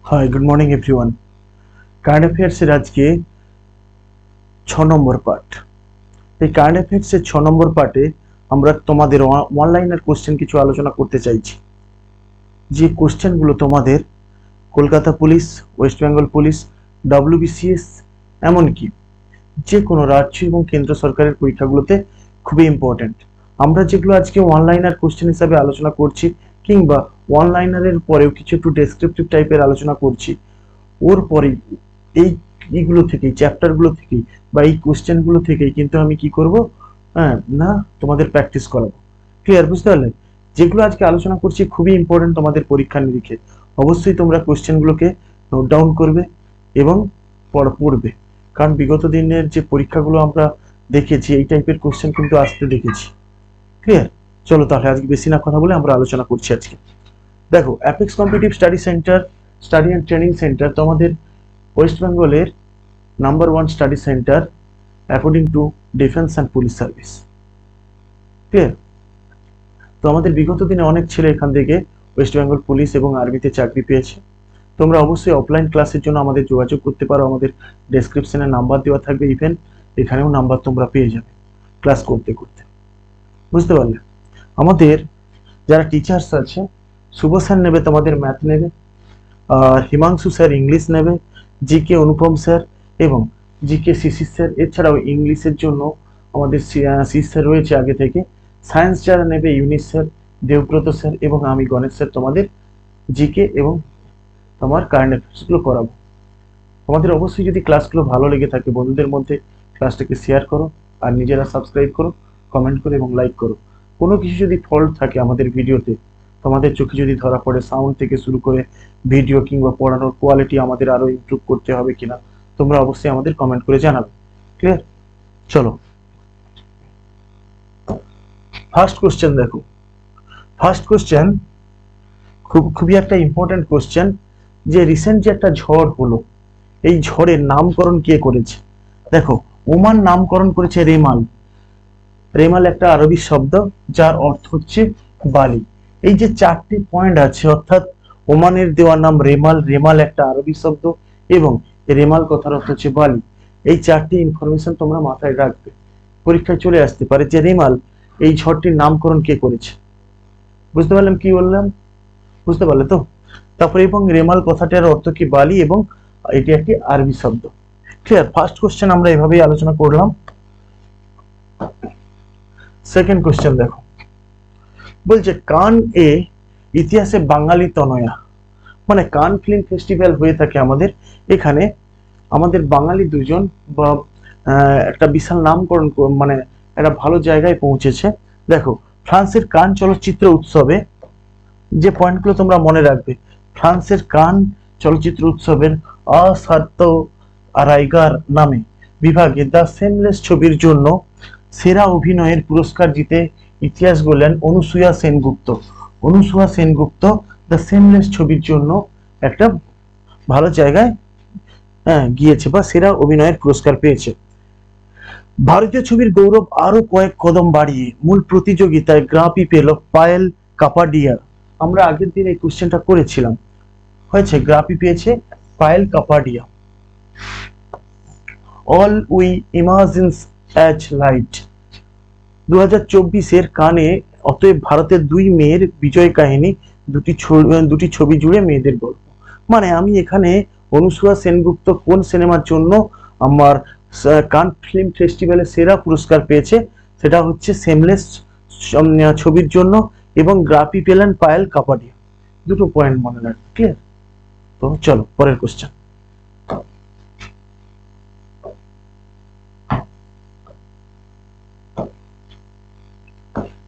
High, good morning everyone. Current অ্যাফেয়ার্সের আজকে 6 নম্বর part. এই কারেন্ট অ্যাফেয়ার্সের 6 নম্বর পার্টে আমরা তোমাদের অনলাইনের কোশ্চেন কিছু আলোচনা করতে চাইছি। যে কোশ্চেনগুলো তোমাদের Kolkata police, West Bengal police, WBCS এমনকি যে কোনো রাজ্য এবং কেন্দ্র সরকারের পরীক্ষাগুলোতে খুবই ইম্পর্ট্যান্ট। আমরা যেগুলো আজকে অনলাইনার কোশ্চেন হিসাবে আলোচনা করছি কিংবা অনলাইনারের পরেও কিছু একটু ডেসক্রিপটিভ টাইপের আলোচনা করছি, ওর পরে এইগুলো থেকেই, চ্যাপ্টারগুলো থেকেই বা এই কোশ্চেনগুলো থেকেই কিন্তু আমি কি করব, না তোমাদের প্র্যাকটিস করাবো। ক্লিয়ার? বুঝতে পারলে? যেগুলো আজকে আলোচনা করছি খুবই ইম্পর্টেন্ট তোমাদের পরীক্ষা নিরীক্ষে। অবশ্যই তোমরা কোশ্চেনগুলোকে নোট ডাউন করবে এবং পড়বে, কারণ বিগত দিনের যে পরীক্ষাগুলো আমরা দেখেছি এই টাইপের কোশ্চেন কিন্তু আসতে দেখেছি। ক্লিয়ার? চলো তাহলে আজকে বেশি না কথা বলে আমরা আলোচনা করছি আজকে। দেখো, apex competitive study centre, study and training centre তোমাদের ওয়েস্ট বেঙ্গলের number 1 study centre according to defence and police service. Clear? তো আমাদের বিগত দিনে অনেক ছেলে এখান থেকে ওয়েস্ট বেঙ্গল পুলিশ এবং আর্মিতে চাকরি পেয়েছে। তোমরা অবশ্যই অফলাইন ক্লাসের জন্য আমাদের যোগাযোগ করতে পারো, আমাদের ডেসক্রিপশনে নাম্বার দেওয়া থাকবে, ইভেন এখানেও নাম্বার তোমরা পেয়ে যাবে ক্লাস করতে করতে। বুঝতে পারলে? আমাদের যারা টিচার্স আছে, শুভ স্যার নেবে তোমাদের ম্যাথ নেবে, আর হিমাংশু স্যার ইংলিশ নেবে, জিকে অনুপম স্যার এবং জিকে শিশির স্যার। এছাড়াও ইংলিশের জন্য আমাদের শিশির স্যার রয়েছে আগে থেকে। সায়েন্স যারা নেবে ইউনিশ স্যার, দেবব্রত স্যার এবং আমি গণেশ স্যার তোমাদের জিকে এবং তোমার কারেন্ট অ্যাফেয়ার্সগুলো করাবো। তোমাদের অবশ্যই যদি ক্লাসগুলো ভালো লেগে থাকে বন্ধুদের মধ্যে ক্লাসটাকে শেয়ার করো, আর নিজেরা সাবস্ক্রাইব করো, কমেন্ট করো এবং লাইক করো। কোনো কিছু যদি ফল্ট থাকে আমাদের ভিডিওতে, তোমাদের চোখে যদি ধরা পড়ে, সাউন্ড থেকে শুরু করে ভিডিও কিংবা পড়ানোর কোয়ালিটি আমাদের আরো ইমপ্রুভ করতে হবে কিনা, তোমরা অবশ্যই আমাদের কমেন্ট করে জানাবে। ক্লিয়ার? চলো ফার্স্ট কোশ্চেন দেখো। ফার্স্ট কোশ্চেন খুবই একটা ইম্পর্টেন্ট কোশ্চেন, যে রিসেন্ট যে একটা ঝড় হলো, এই ঝড়ের নামকরণ কে করেছে? দেখো, ওমান নামকরণ করেছে রেমাল। রেমাল একটা আরবি শব্দ যার অর্থ হচ্ছে বালি। এই যে 4টি পয়েন্ট আছে, অর্থাৎ ওমানের দেওয়ার নাম রেমাল, রেমাল একটা আরবি শব্দ এবং রেমাল কথার অর্থ হচ্ছে বালি। এই 4টি ইনফরমেশন তোমরা মাথায় রাখবে, পরীক্ষায় চলে আসতে পারে যে রেমাল এই ঝড়টির নামকরণ কে করেছে। বুঝতে পারলাম কি বললাম? বুঝতে পারলে তো? তারপরে এবং রেমাল কথাটার অর্থ কি বালি এবং এটি একটি আরবি শব্দ। ক্লিয়ার? ফার্স্ট কোশ্চেন আমরা এভাবেই আলোচনা করলাম। সেকেন্ড কোশ্চেন দেখো, বলছে কান এ ইতিহাসে বাঙালি তনয়া, মানে কান ফিল্ম ফেস্টিভ্যাল হয়ে থাকে আমাদের এখানে। আমাদের বাঙালি দুজন বা একটা বিশাল নামকরণ মানে একটা ভালো জায়গায় পৌঁছেছে। দেখো, ফ্রান্সের কান চলচ্চিত্র উৎসবে যে পয়েন্টগুলো তোমরা মনে রাখবে, ফ্রান্সের কান চলচ্চিত্র উৎসবের অসাধ্য আরাইগার নামে বিভাগে দ্য সেমলেস ছবির জন্য সেরা অভিনয়ের পুরস্কার জিতে ইতিহাস গড়লেন অনুসুয়া সেনগুপ্ত। অনুসুয়া সেনগুপ্ত দ্য সেমলেস ছবির জন্য একটা ভালো জায়গায় গিয়েছে বা সেরা অভিনয়ের পুরস্কার পেয়েছে। ভারতীয় ছবির গৌরব আরো কয়েক কদম বাড়িয়ে মূল প্রতিযোগিতায় গ্রাঁপি পেল পায়েল কাপাডিয়া। আমরা আগের দিন এই কোশ্চেনটা করেছিলাম, হয়েছে গ্রাঁপি পেয়েছে Payal Kapadia. All we imagines as light 2024-এর কানে, অতএব ভারতের 2 মেয়ের বিজয় কাহিনী, দুটি ছবি জুড়ে মেয়েদের গল্প। মানে আমি এখানে অনুসুয়া সেনগুপ্ত কোন সিনেমার জন্য আমার কান ফিল্ম ফেস্টিভ্যালে সেরা পুরস্কার পেয়েছে, সেটা হচ্ছে সেমলেস ছবির জন্য, এবং গ্রাপি পেলেন পায়েল কাপাডিয়া। দুটো পয়েন্ট মনে রাখবে। ক্লিয়ার? তো চলো পরের কোশ্চেন।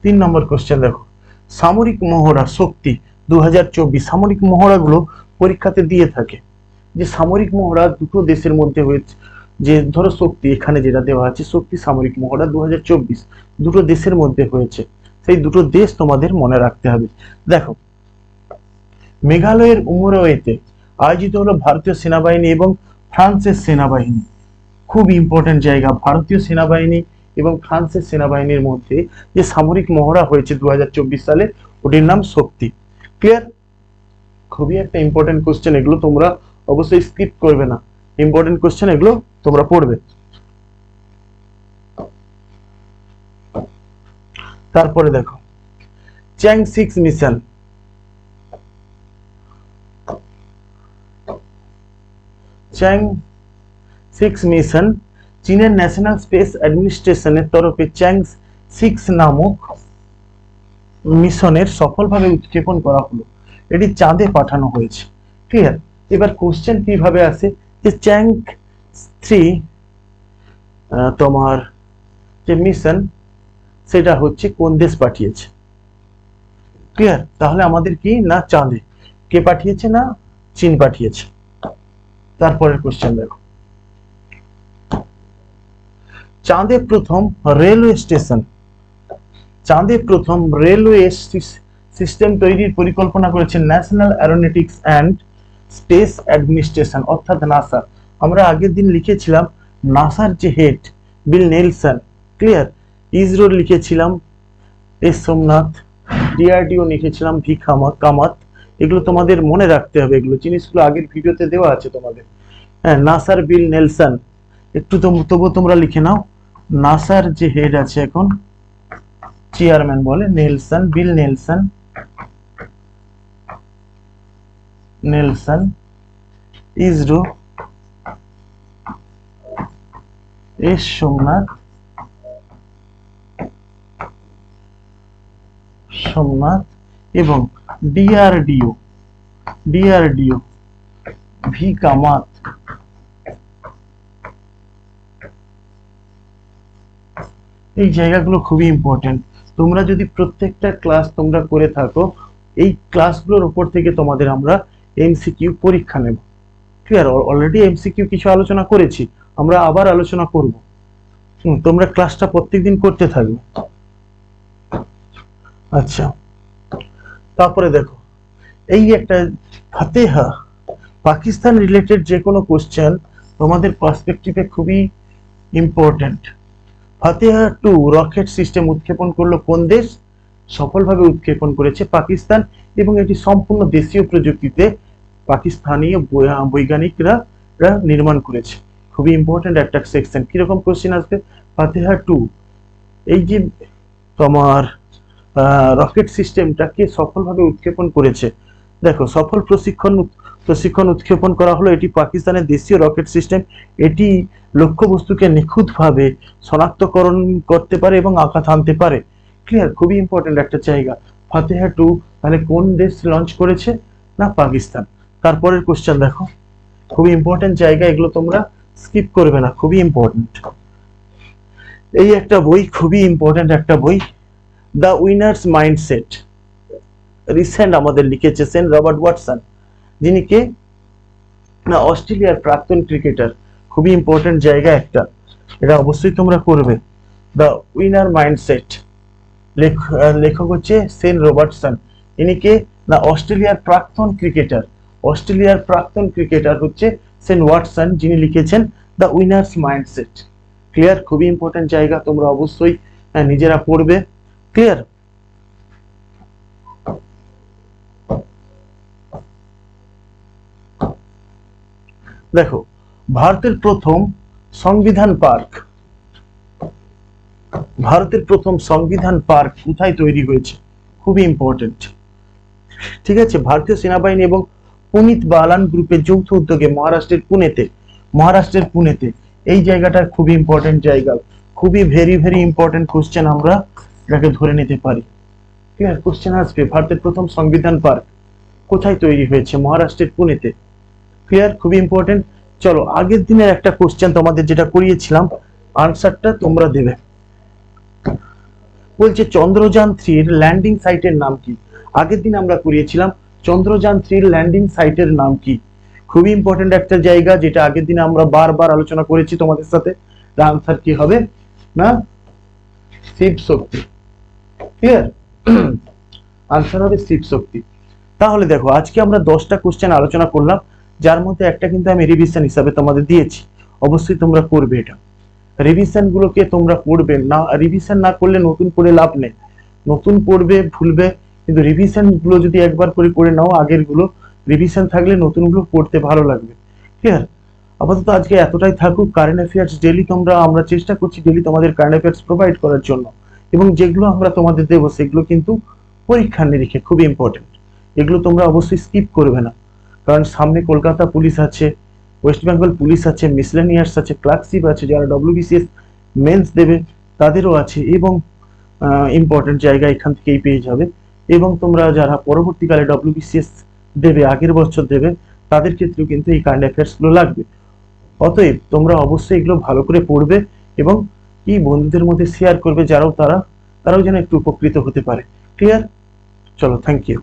3 নম্বর কোশ্চেন দেখো, সামরিক মহড়া শক্তি 2024। সামরিক মহড়াগুলো পরীক্ষাতে দিয়ে থাকে, যে সামরিক মহড়া দুটো দেশের মধ্যে হয়েছে। যে ধরো শক্তি, এখানে যেটা দেওয়া আছে শক্তি সামরিক মহড়া 2024 দুটো দেশের মধ্যে হয়েছে, সেই দুটো দেশ তোমাদের মনে রাখতে হবে। দেখো, মেঘালয়ের উমরওয়েতে আয়োজিত হলো ভারতীয় সেনাবাহিনী এবং ফ্রান্সের সেনাবাহিনী। খুব ইম্পর্টেন্ট জায়গা, ভারতীয় সেনাবাহিনী এবং ফ্রান্সের সেনাবাহিনীর মধ্যে যে সামরিক মহড়া হয়েছে 2024 সালে, ওটির নাম শক্তি। ক্লিয়ার? খুবই একটা ইম্পর্টেন্ট কোশ্চেন, এগুলো তোমরা অবশ্যই স্কিপ করবে না, ইম্পর্টেন্ট কোশ্চেন এগুলো তোমরা পড়বে। তারপরে দেখো চ্যাং 6 মিশন, চ্যাং 6 মিশন চীনের ন্যাশনাল স্পেস অ্যাডমিনিস্ট্রেশনের তরফে চ্যাং 6 নামক মিশনের সফলভাবে উৎক্ষেপণ করা হলো, এটি চাঁদে পাঠানো হয়েছে। ক্লিয়ার? এবার কোশ্চেন কিভাবে আসে যে চ্যাং 3 তোমার যে মিশন সেটা হচ্ছে কোন দেশ পাঠিয়েছে। ক্লিয়ার? তাহলে আমাদের কি না চাঁদে কে পাঠিয়েছে, না চীন পাঠিয়েছে। তারপরের কোশ্চেন দেখো, চাঁদে প্রথম রেলওয়ে স্টেশন, চাঁদে প্রথম রেলওয়ে সিস্টেম তৈরির পরিকল্পনা করেছে national Aeronautics and space administration অর্থাৎ নাসা। আমরা আগের দিন লিখেছিলাম নাসার যে হেড বিল নেলসন। ক্লিয়ার? ইসরো লিখেছিলাম এস সোমনাথ, ডিআরডিও লিখেছিলাম ভি কামাত। এগুলো তোমাদের মনে রাখতে হবে, এগুলো জিনিসগুলো আগের ভিডিওতে দেওয়া আছে তোমাদের। হ্যাঁ, নাসার বিল নেলসন, একটু তবু তোমরা লিখে নাও। নাসার যে হেড আছে এখন চেয়ারম্যান বলে Nelson, Bill Nelson, Nelson. ISRO S Somnath, এবং ডিআরডিও ভি কামাত। এই জায়গাগুলো খুবই ইম্পর্টেন্ট। তোমরা যদি প্রত্যেকটা ক্লাস তোমরা করে থাকো, এই ক্লাসগুলোর উপর থেকে তোমাদের আমরা এমসিকিউ পরীক্ষা নেব। ক্লিয়ার? অলরেডি এমসিকিউ কিছু আলোচনা করেছি, আমরা আবার আলোচনা করব। তোমরা ক্লাসটা প্রত্যেকদিন করতে থাকবে। আচ্ছা, তারপরে দেখো এই একটা ফাতেহা পাকিস্তান রিলেটেড যে কোনো কোশ্চেন তোমাদের পার্সপেক্টিভে খুবই ইম্পর্টেন্ট। ফাতেহা 2 রকেট সিস্টেম উৎক্ষেপণ করলো কোন দেশ? সফলভাবে উৎক্ষেপণ করেছে পাকিস্তান, এবং এটি সম্পূর্ণ দেশীয় প্রযুক্তিতে পাকিস্তানি বৈজ্ঞানিকরা নির্মাণ করেছে। খুবই ইম্পর্টেন্ট একটা সেকশন। কিরকম কোশ্চেন আসবে? ফাতেহা 2 এই যে তোমার রকেট সিস্টেমটাকে সফলভাবে উৎক্ষেপণ করেছে। দেখো, সফল প্রশিক্ষণ উৎক্ষেপণ করা হলো, এটি পাকিস্তানের দেশীয় রকেট সিস্টেম। এটি লক্ষ্যবস্তুকে নিখুঁতভাবে শনাক্তকরণ করতে পারে এবং আঘাত হানতে পারে। ক্লিয়ার? খুবই ইম্পর্টেন্ট একটা জায়গা। ফাতেহা 2 তাহলে কোন দেশ লঞ্চ করেছে? না পাকিস্তান। তারপরের কোশ্চেন দেখো, খুবই ইম্পর্টেন্ট জায়গা, এগুলো তোমরা স্কিপ করবে না, খুবই ইম্পর্টেন্ট। এই একটা বই, খুবই ইম্পর্টেন্ট একটা বই, দ্য উইনার্স মাইন্ডসেট। রিসেন্ট আমাদের লিখেছে সেন রবার্ট ওয়াটসন, যিনি কে না অস্ট্রেলিয়ার প্রাক্তন ক্রিকেটার। খুবই ইম্পর্টেন্ট জায়গা একটা, এটা অবশ্যই তোমরা করবে। দ্য উইনার মাইন্ডসেট, লেখক হচ্ছে সেন রবার্টসন। ইনি কে না অস্ট্রেলিয়ার প্রাক্তন ক্রিকেটার হচ্ছে সেন ওয়াটসন, যিনি লিখেছেন দ্য উইনার্স মাইন্ডসেট। ক্লিয়ার? খুবই ইম্পর্টেন্ট জায়গা, তোমরা অবশ্যই নিজেরা পড়বে। ক্লিয়ার? দেখো, ভারতের প্রথম সংবিধান পার্ক কোথায় তৈরি হয়েছে? খুবই ইম্পর্টেন্ট। ঠিক আছে? ভারতীয় সেনাবাহিনী এবং পুনিত বালান গ্রুপের যৌথ উদ্যোগে মহারাষ্ট্রের পুনেতে এই জায়গাটা খুবই ইম্পর্টেন্ট জায়গা, খুবই ভেরি ইম্পর্টেন্ট কোশ্চেন, আমরা এটাকে ধরে নিতে পারি। ক্লিয়ার? কোশ্চেন আসবে ভারতের প্রথম সংবিধান পার্ক কোথায় তৈরি হয়েছে? মহারাষ্ট্রের পুনেতে। ক্লিয়ার? খুবই ইম্পর্টেন্ট। চলো, আগের দিনের একটা কোশ্চেন তোমাদের যেটা করিয়েছিলাম, আনসারটা তোমরা দেবে। বলছে চন্দ্রযান 3 ল্যান্ডিং সাইটের নাম কি? আগের দিন আমরা করিয়েছিলাম চন্দ্রযান 3 ল্যান্ডিং সাইটের নাম কি। খুবই ইম্পর্টেন্ট একটা জায়গা, যেটা আগের দিনে আমরা বারবার আলোচনা করেছি তোমাদের সাথে। আনসার কি হবে? না শিব শক্তি। ক্লিয়ার? আনসার হবে শিব শক্তি। তাহলে দেখো, আজকে আমরা 10টা কোশ্চেন আলোচনা করলাম, যার মধ্যে একটা কিন্তু আমি রিভিশন হিসাবে তোমাদের দিয়েছি। অবশ্যই তোমরা করবে এটা, রিভিশন গুলোকে তোমরা পড়বে না। রিভিশন না করলে নতুন করে লাভ নেই। নতুন পড়বে ভুলবে, কিন্তু রিভিশন গুলো যদি একবার করে নাও আগের গুলো, রিভিশন থাকলে নতুনগুলো পড়তে ভালো লাগবে। ক্লিয়ার? আপাতত আজকে এতটাই থাকুক। কারেন্ট অ্যাফেয়ার্স ডেলি আমরা চেষ্টা করছি ডেলি তোমাদের কারেন্ট অ্যাফেয়ার্স প্রোভাইড করার জন্য, এবং যেগুলো আমরা তোমাদের দেবো সেগুলো কিন্তু পরীক্ষার নিরীক্ষে খুবই ইম্পর্টেন্ট। এগুলো তোমরা অবশ্যই স্কিপ করবে না, কারণ সামনে কলকাতা পুলিশ আছে, ওয়েস্ট বেঙ্গল পুলিশ আছে, মিসলেনিয়ার্স আছে, ক্লার্কশিপ আছে, যারা ডব্লিউবিসিএস মেন্স দেবে তাদেরও আছে, এবং ইম্পর্টেন্ট জায়গা এখান থেকেই পেয়ে যাবে। এবং তোমরা যারা পরবর্তীকালে ডব্লিউবিসিএস দেবে, আগের বছর দেবে, তাদের ক্ষেত্রেও কিন্তু এই কারেন্ট অ্যাফেয়ার্স গুলো লাগবে। অতএব তোমরা অবশ্যই এগুলো ভালো করে পড়বে এবং কি বন্ধুদের মধ্যে শেয়ার করবে, তারাও যেন একটু উপকৃত হতে পারে। ক্লিয়ার? চলো, থ্যাংক ইউ।